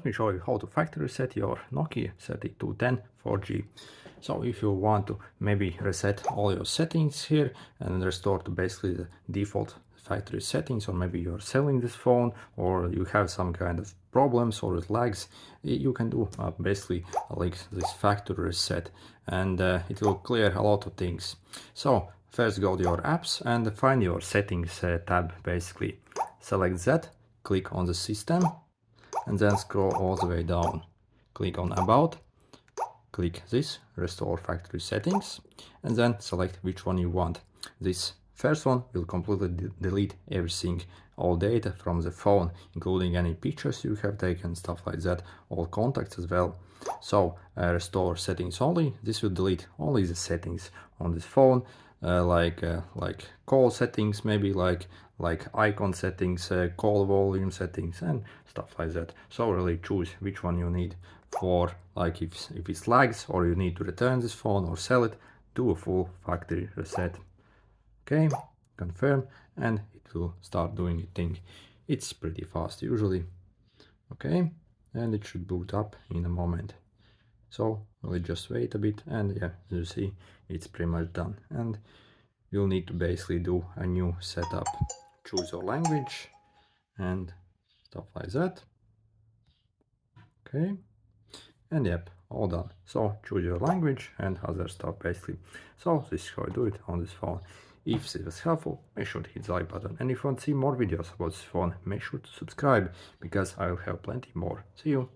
let me show you how to factory reset your Nokia, set it to 10 4G. So if you want to maybe reset all your settings here and restore to basically the default factory settings, or maybe you're selling this phone or you have some kind of problems or it lags, you can do basically like this factory reset, and it will clear a lot of things. So first go to your apps and find your settings tab. Basically select that, click on the system, and then scroll all the way down. Click on About, click this, Restore Factory Settings, and then select which one you want. This first one will completely delete everything, all data from the phone, including any pictures you have taken, stuff like that, all contacts as well. So Restore Settings Only, this will delete only the settings on this phone, like call settings, maybe like icon settings, call volume settings, and stuff like that. So really choose which one you need for, like if it lags or you need to return this phone or sell it, do a full factory reset. Okay, confirm, and it will start doing its thing. It's pretty fast usually. Okay, and it should boot up in a moment. So we'll just wait a bit, and yeah, as you see, it's pretty much done. And you'll need to basically do a new setup. Choose your language and stuff like that. Okay, and yep, all done. So choose your language and other stuff basically. So this is how I do it on this phone. If this was helpful, make sure to hit the like button, and if you want to see more videos about this phone, make sure to subscribe, because I will have plenty more. See you!